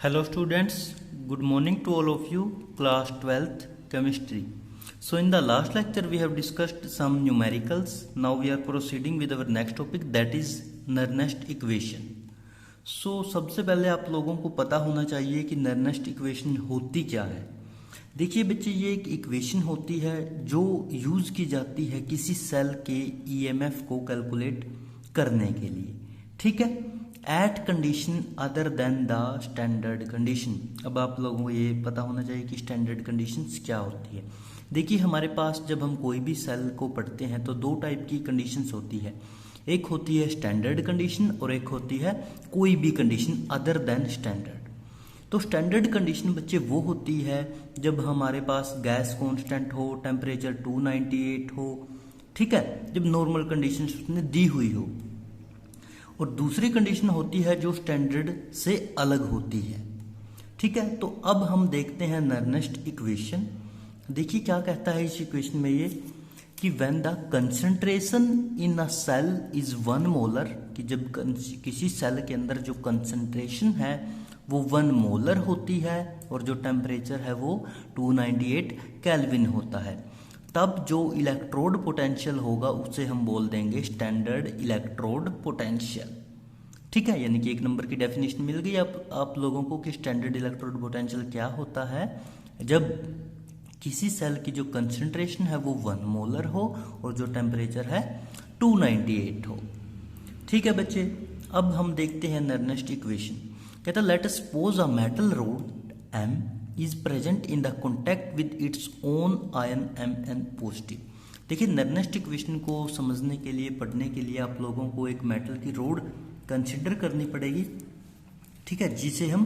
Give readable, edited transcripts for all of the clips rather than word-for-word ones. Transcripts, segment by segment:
Hello students, good morning to all of you, class 12th chemistry. So in the last lecture we have discussed some numericals. Now we are proceeding with our next topic, that is Nernst equation. So सबसे पहले आप लोगों को पता होना चाहिए कि नर्नेस्ट equation होती क्या है। देखिए बच्चे, ये एक इक्वेशन होती है जो यूज की जाती है किसी सेल के ईएमएफ को कैलकुलेट करने के लिए, ठीक है, at condition other than the standard condition. अब आप लोगों को ये पता होना चाहिए कि स्टैंडर्ड कंडीशंस क्या होती है। देखिए हमारे पास जब हम कोई भी सेल को पढ़ते हैं तो दो टाइप की कंडीशंस होती है, एक होती है स्टैंडर्ड कंडीशन और एक होती है कोई भी कंडीशन अदर देन स्टैंडर्ड। तो स्टैंडर्ड कंडीशन बच्चे वो होती है जब हमारे पास गैस कांस्टेंट हो, टेम्परेचर 298 हो, ठीक है, जब नॉर्मल कंडीशन उसने दी हुई हो। और दूसरी कंडीशन होती है जो स्टैंडर्ड से अलग होती है, ठीक है। तो अब हम देखते हैं नर्नेस्ट इक्वेशन। देखिए क्या कहता है इस इक्वेशन में ये कि when the concentration in a cell is 1 molar, कि जब किसी सेल के अंदर जो कंसंट्रेशन है वो 1 मोलर होती है और जो टेम्परेचर है वो 298 केल्विन होता है, तब जो इलेक्ट्रोड पोटेंशियल होगा उसे हम बोल देंगे स्टैंडर्ड इलेक्ट्रोड पोटेंशियल, ठीक है। यानी कि एक नंबर की डेफिनेशन मिल गई आप लोगों को कि स्टैंडर्ड इलेक्ट्रोड पोटेंशियल क्या होता है, जब किसी सेल की जो कंसंट्रेशन है वो 1 मोलर हो और जो टेम्परेचर है 298 हो, ठीक है बच्चे। अब हम देखते हैं नर्नेस्ट इक्वेशन। कहता है let us suppose a metal rod M is present in the contact with its own ion Mn positive. देखिए नर्नेस्ट इक्वेशन को समझने के लिए, पढ़ने के लिए आप लोगों को एक मेटल की रोड कंसिडर करनी पड़ेगी, ठीक है, जिसे हम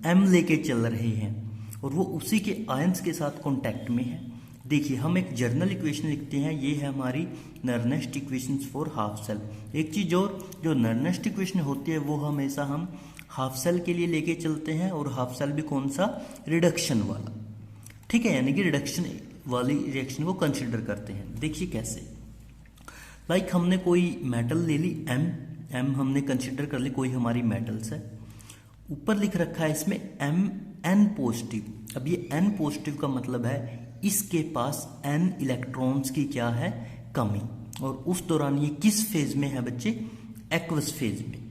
M लेके चल रहे हैं और वो उसी के आयंस के साथ कांटेक्ट में है। देखिए हम एक जर्नल इक्वेशन लिखते हैं, ये है हमारी नर्नेस्ट इक्वेशन फॉर हाफ सेल। एक चीज और, जो नर्नेस्ट इक्वेशन होती है वो हमेशा हम हाफ सेल के लिए लेके चलते हैं, और हाफ सेल भी कौन सा, रिडक्शन वाला, ठीक है, यानी कि रिडक्शन वाली रिएक्शन को कंसिडर करते हैं। देखिए कैसे, लाइक हमने कोई मेटल ले ली एम हमने कंसिडर कर ली, कोई हमारी मेटल्स है, ऊपर लिख रखा है इसमें Mn पॉजिटिव। अब ये N पॉजिटिव का मतलब है इसके पास N इलेक्ट्रॉन्स की क्या है, कमी, और उस दौरान ये किस फेज में है बच्चे, एक्वस फेज में,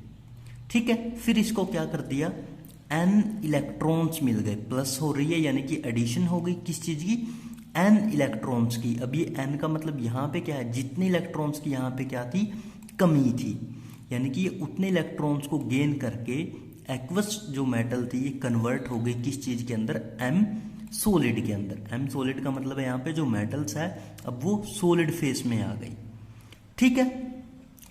ठीक है। फिर इसको क्या कर दिया, N इलेक्ट्रॉन्स मिल गए, प्लस हो रही है यानी कि एडिशन हो गई किस चीज की, N इलेक्ट्रॉन्स की। अब ये N का मतलब यहाँ पे क्या है, जितने इलेक्ट्रॉन्स की यहाँ पे क्या थी, कमी थी, यानी कि ये उतने इलेक्ट्रॉन्स को गेन करके एक्वस जो मेटल थी ये कन्वर्ट हो गई किस चीज के अंदर, M सॉलिड के अंदर। M सॉलिड का मतलब है यहाँ पे जो मेटल्स है अब वो सॉलिड फेज में आ गई, ठीक है।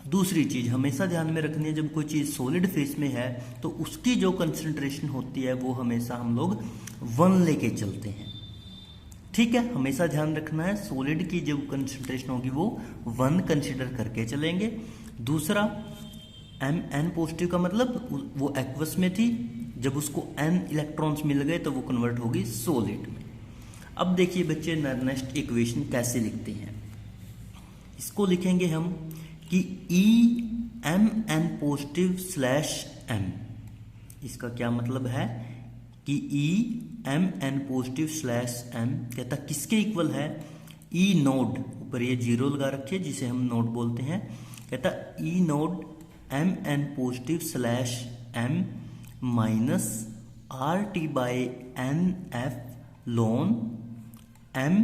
दूसरी चीज हमेशा ध्यान में रखनी है, जब कोई चीज सॉलिड फेज में है तो उसकी जो कंसंट्रेशन होती है वो हमेशा हम लोग 1 लेके चलते हैं, ठीक है। हमेशा ध्यान रखना है सॉलिड की जो कंसंट्रेशन होगी वो 1 कंसिडर करके चलेंगे। दूसरा Mn पॉजिटिव का मतलब वो एक्वस में थी, जब उसको N इलेक्ट्रॉन्स मिल गए तो वो कन्वर्ट होगी सॉलिड में। अब देखिए बच्चे नर्नेस्ट इक्वेशन कैसे लिखते हैं, इसको लिखेंगे हम कि Mn पॉजिटिव स्लैश M। इसका क्या मतलब है कि Mn पॉजिटिव स्लैश M कहता किसके इक्वल है, E नोड, ऊपर ये जीरो लगा रखे जिसे हम नोड बोलते हैं, कहता E naught Mn positive slash M minus RT by NF लॉन M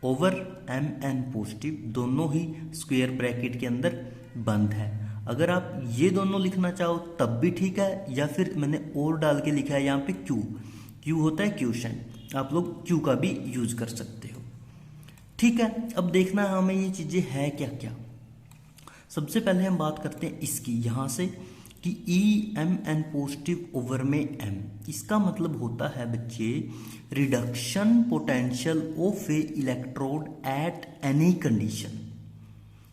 ओवर Mn पॉजिटिव, दोनों ही स्क्वायर ब्रैकेट के अंदर बंद है। अगर आप ये दोनों लिखना चाहो तब भी ठीक है, या फिर मैंने और डाल के लिखा है यहाँ पे Q होता है क्वेश्चन, आप लोग Q का भी यूज कर सकते हो, ठीक है। अब देखना है हमें ये चीजें है क्या क्या। सबसे पहले हम बात करते हैं इसकी, यहां से कि Mn पॉजिटिव ओवर में M, इसका मतलब होता है बच्चे reduction potential of A electrode eight any condition.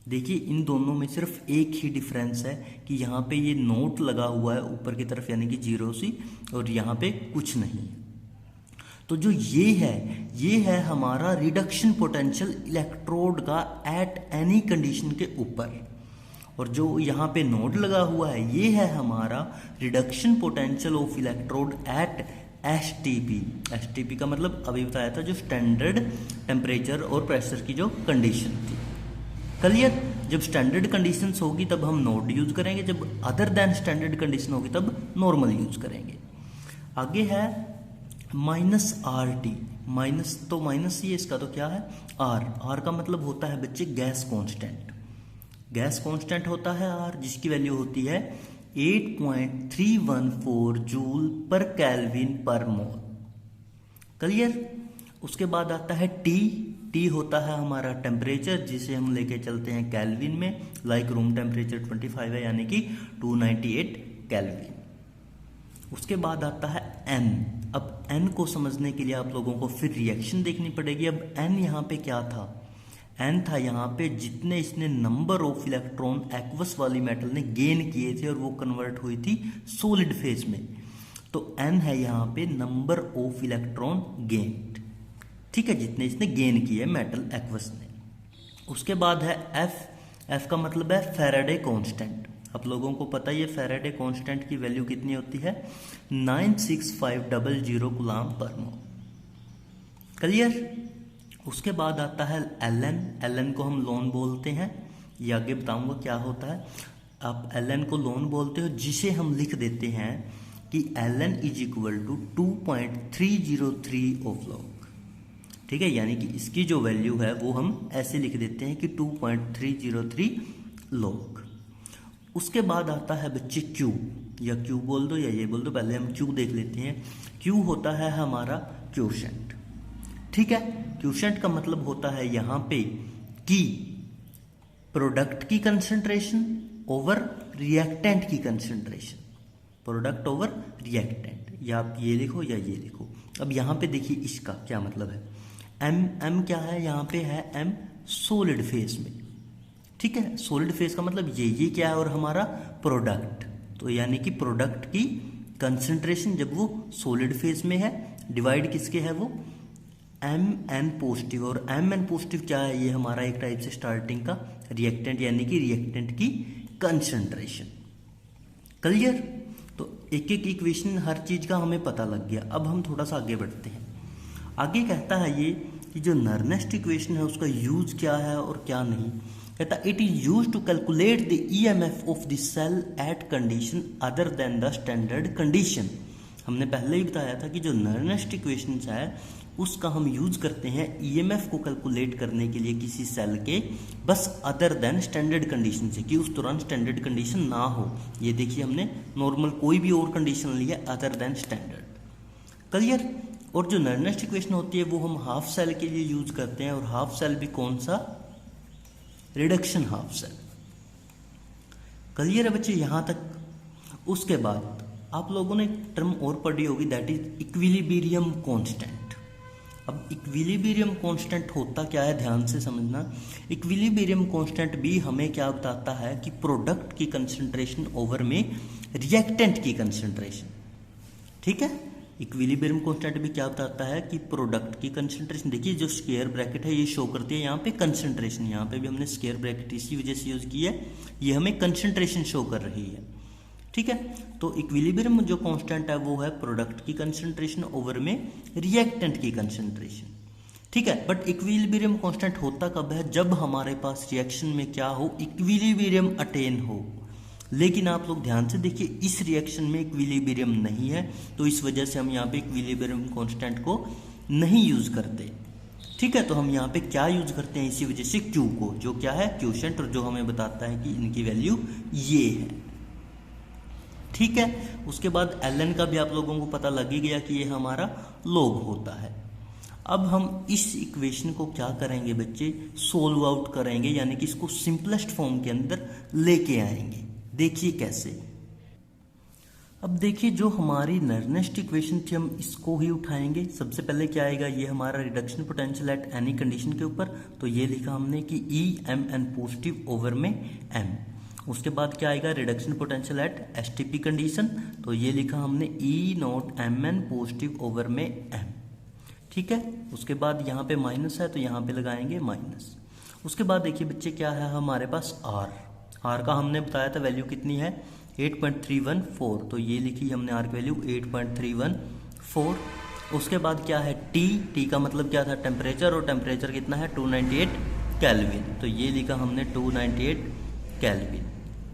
देखिए इन दोनों में सिर्फ एक ही डिफरेंस है कि यहाँ पे ये नोट लगा हुआ है ऊपर की तरफ यानी कि जीरो सी, और यहाँ पे कुछ नहीं। तो जो ये है हमारा रिडक्शन पोटेंशियल इलेक्ट्रोड का एट एनी कंडीशन के ऊपर, और जो यहाँ पे नोड लगा हुआ है ये है हमारा reduction potential of electrode at STP. STP का मतलब अभी बताया था, जो स्टैंडर्ड टेम्परेचर और प्रेशर की जो कंडीशन थी। क्लियर? जब स्टैंडर्ड कंडीशंस होगी तब हम नोड यूज करेंगे, जब अदर देन स्टैंडर्ड कंडीशन होगी तब नॉर्मल यूज करेंगे। आगे है माइनस आर टी। माइनस तो माइनस ही है इसका, तो क्या है आर। आर का मतलब होता है बच्चे गैस कांस्टेंट। गैस कांस्टेंट होता है आर, जिसकी वैल्यू होती है 8.314 जूल पर केल्विन पर मोल। क्लियर? उसके बाद आता है टी। टी होता है हमारा टेम्परेचर, जिसे हम लेके चलते हैं केल्विन में। लाइक रूम टेम्परेचर 25 है, यानी कि 298 केल्विन। उसके बाद आता है एन। अब एन को समझने के लिए आप लोगों को फिर रिएक्शन देखनी पड़ेगी। अब एन यहाँ पे क्या था? एन था यहाँ पे जितने इसने नंबर ऑफ इलेक्ट्रॉन एक्वस वाली मेटल ने गेन किए थे, और वो कन्वर्ट हुई थी सॉलिड फेज में। तो एन है यहाँ पे नंबर ऑफ इलेक्ट्रॉन गेन्ड, ठीक है, जितने इसने गेन किए मेटल एक्वस ने। उसके बाद है एफ। एफ का मतलब है फैराडे कांस्टेंट। आप लोगों को पता ही है फैराडे कांस्टेंट की वैल्यू कितनी होती है, 96500 कूलाम पर मोल। क्लियर? उसके बाद आता है एल एन। एल एन को हम लोन बोलते हैं, ये आगे बताऊंगा क्या होता है। आप एल एन को लोन बोलते हो, जिसे हम लिख देते हैं कि l n is equal to 2.303 of log. ठीक है, यानी कि इसकी जो वैल्यू है वो हम ऐसे लिख देते हैं कि 2.303 लॉग। उसके बाद आता है बच्चे क्यू, या क्यू बोल दो या ये बोल दो, पहले हम क्यू देख लेते हैं। क्यू होता है हमारा क्वोशेंट। ठीक है, क्वोशेंट का मतलब होता है यहाँ पे कि प्रोडक्ट की कंसंट्रेशन ओवर रिएक्टेंट की कंसंट्रेशन। प्रोडक्ट ओवर रिएक्टेंट, या आप ये लिखो या ये लिखो। अब यहाँ पे देखिए इसका क्या मतलब है। एम क्या है यहाँ पे है, एम सॉलिड फेज में। ठीक है, सॉलिड फेज का मतलब ये क्या है, और हमारा प्रोडक्ट, तो यानी कि प्रोडक्ट की कंसंट्रेशन जब वो सॉलिड फेज में है, डिवाइड किसके है वो एम एन पॉजिटिव। और एम एन पॉजिटिव क्या है, ये हमारा एक टाइप से स्टार्टिंग का रिएक्टेंट, यानी कि रिएक्टेंट की कंसंट्रेशन। क्लियर? तो एक एक इक्वेशन हर चीज का हमें पता लग गया। अब हम थोड़ा सा आगे बढ़ते हैं। आगे कहता है ये कि जो नर्नेस्ट इक्वेशन है उसका यूज क्या है और क्या नहीं। कहता it is use to calculate the EMF of the cell at condition other than the standard condition. हमने पहले ही बताया था कि जो नर्नेस्ट इक्वेशन है उसका हम यूज करते हैं ईएमएफ को कैलकुलेट करने के लिए किसी सेल के, बस अदर देन स्टैंडर्ड कंडीशन से, कि उस दौरान स्टैंडर्ड कंडीशन ना हो। ये देखिए हमने नॉर्मल कोई भी और कंडीशन लिया अदर देन स्टैंडर्ड। क्लियर? और जो नर्नेस्ट इक्वेशन होती है वो हम हाफ सेल के लिए यूज करते हैं, और हाफ सेल भी कौन सा, रिडक्शन हाफ सेल। क्लियर है बच्चे यहां तक? उसके बाद आप लोगों ने एक टर्म और पढ़ी होगी, दैट इज इक्विलिब्रियम कांस्टेंट। अब इक्विलिब्रियम कांस्टेंट होता क्या है, ध्यान से समझना। इक्विलिब्रियम कांस्टेंट भी हमें क्या बताता है कि प्रोडक्ट की कंसंट्रेशन ओवर में रिएक्टेंट की कंसंट्रेशन। ठीक है, इक्विलिब्रियम कांस्टेंट भी क्या बताता है कि प्रोडक्ट की कंसंट्रेशन। देखिए जो स्क्वायर ब्रैकेट है ये शो करती है यहाँ पे कंसंट्रेशन, यहाँ पे भी हमने स्क्वायर ब्रैकेट इसी वजह से यूज की है, ये हमें कंसंट्रेशन शो कर रही है। ठीक है, तो इक्विलिब्रियम जो कांस्टेंट है वो है प्रोडक्ट की कंसंट्रेशन ओवर में रिएक्टेंट की कंसंट्रेशन। ठीक है, बट इक्विलिब्रियम कांस्टेंट होता कब है, जब हमारे पास रिएक्शन में क्या हो, इक्विलिब्रियम अटेन हो। लेकिन आप लोग ध्यान से देखिए इस रिएक्शन में इक्विलिब्रियम नहीं है, तो इस वजह से हम यहाँ पे इक्विलिब्रियम कांस्टेंट को नहीं यूज करते। ठीक है, तो हम यहाँ पे क्या यूज करते हैं, इसी वजह से क्यू को, जो क्या है क्वोशेंट, और जो हमें बताता है कि इनकी वैल्यू ये है। ठीक है, उसके बाद एल का भी आप लोगों को पता लग ही गया कि ये हमारा लॉग होता है। अब हम इस इक्वेशन को क्या करेंगे बच्चे, सोल्व आउट करेंगे, यानी कि इसको सिंपलेस्ट फॉर्म के अंदर लेके आएंगे। देखिए कैसे। अब देखिए जो हमारी नर्नेस्ट इक्वेशन थी हम इसको ही उठाएंगे। सबसे पहले क्या आएगा, ये हमारा reduction potential at any condition के ऊपर, तो ये लिखा हमने कि E M N positive over में एम। उसके बाद क्या आएगा, reduction potential at STP condition, तो ये लिखा हमने E not M N positive over में एम। ठीक है, उसके बाद यहाँ पे माइनस है तो यहाँ पे लगाएंगे माइनस। उसके बाद देखिए बच्चे क्या है हमारे पास आर। आर का हमने बताया था वैल्यू कितनी है 8.314, तो ये लिखी हमने आर की वैल्यू 8.314। उसके बाद क्या है टी का मतलब क्या था टेम्परेचर, और टेम्परेचर कितना है 298 केल्विन, तो ये लिखा हमने 298 केल्विन।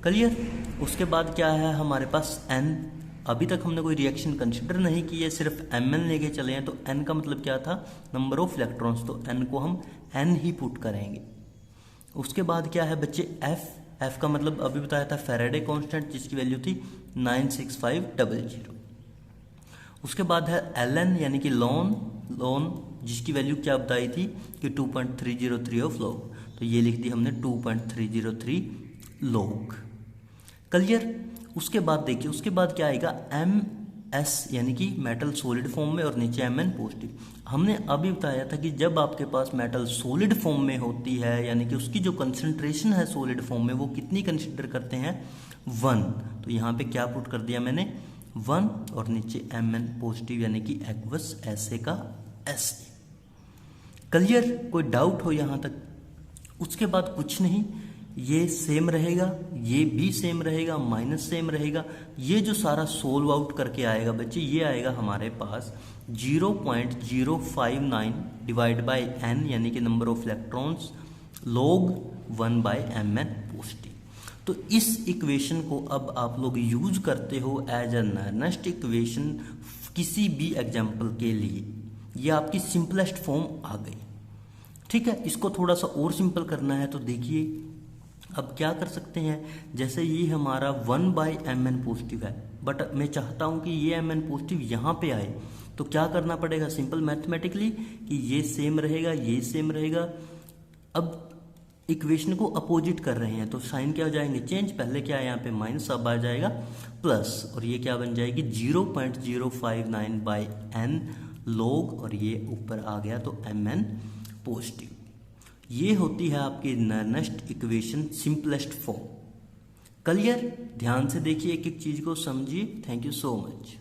क्लियर। उसके बाद क्या है हमारे पास एन, अभी तक हमने कोई रिएक्शन कंसिडर नहीं की है, सिर्फ एम एन लेके चले हैं, तो एन का मतलब क्या था नंबर ऑफ इलेक्ट्रॉन्स, तो एन को हम एन ही पुट करेंगे। उसके बाद क्या है बच्चे एफ का मतलब अभी बताया था फैराडे कांस्टेंट, जिसकी वैल्यू थी 96500। उसके बाद है एल एन यानी कि लॉन जिसकी वैल्यू क्या बताई थी कि 2.303 ऑफ लॉग, तो ये लिख दी हमने 2.303 लॉग। क्लियर। उसके बाद देखिए उसके बाद क्या आएगा एम एस यानी कि मेटल सॉलिड फॉर्म में, और नीचे एम एन पॉजिटिव। हमने अभी बताया था कि जब आपके पास मेटल सॉलिड फॉर्म में होती है यानी कि उसकी जो कंसंट्रेशन है सॉलिड फॉर्म में वो कितनी कंसिडर करते हैं 1, तो यहाँ पे क्या पुट कर दिया मैंने 1, और नीचे एम एन पॉजिटिव यानी कि एक्वस ऐसे का ऐसे। क्लियर। कोई डाउट हो यहाँ तक। उसके बाद कुछ नहीं, ये सेम रहेगा, ये भी सेम रहेगा, माइनस सेम रहेगा, ये जो सारा सोल्व आउट करके आएगा बच्चे ये आएगा हमारे पास 0.059 डिवाइड बाय एन यानी कि number of electrons log 1 by M N positive. तो इस इक्वेशन को अब आप लोग यूज करते हो एज अ नेक्स्ट इक्वेशन किसी भी एग्जाम्पल के लिए, ये आपकी सिंपलेस्ट फॉर्म आ गई। ठीक है, इसको थोड़ा सा और सिंपल करना है, तो देखिए अब क्या कर सकते हैं, जैसे ये हमारा 1 बाई एम एन पॉजिटिव है, बट मैं चाहता हूं कि ये एम एन पॉजिटिव यहाँ पे आए, तो क्या करना पड़ेगा सिंपल मैथमेटिकली कि ये सेम रहेगा, ये सेम रहेगा। अब इक्वेशन को अपोजिट कर रहे हैं तो साइन क्या हो जाएंगे चेंज, पहले क्या है यहाँ पे माइनस, अब आ जाएगा प्लस, और ये क्या बन जाएगी 0.059 बाई एन लॉग, और ये ऊपर आ गया तो एम एन पॉजिटिव। ये होती है आपकी next equation simplest form. Clear. ध्यान से देखिए एक एक चीज को समझिए। Thank you so much.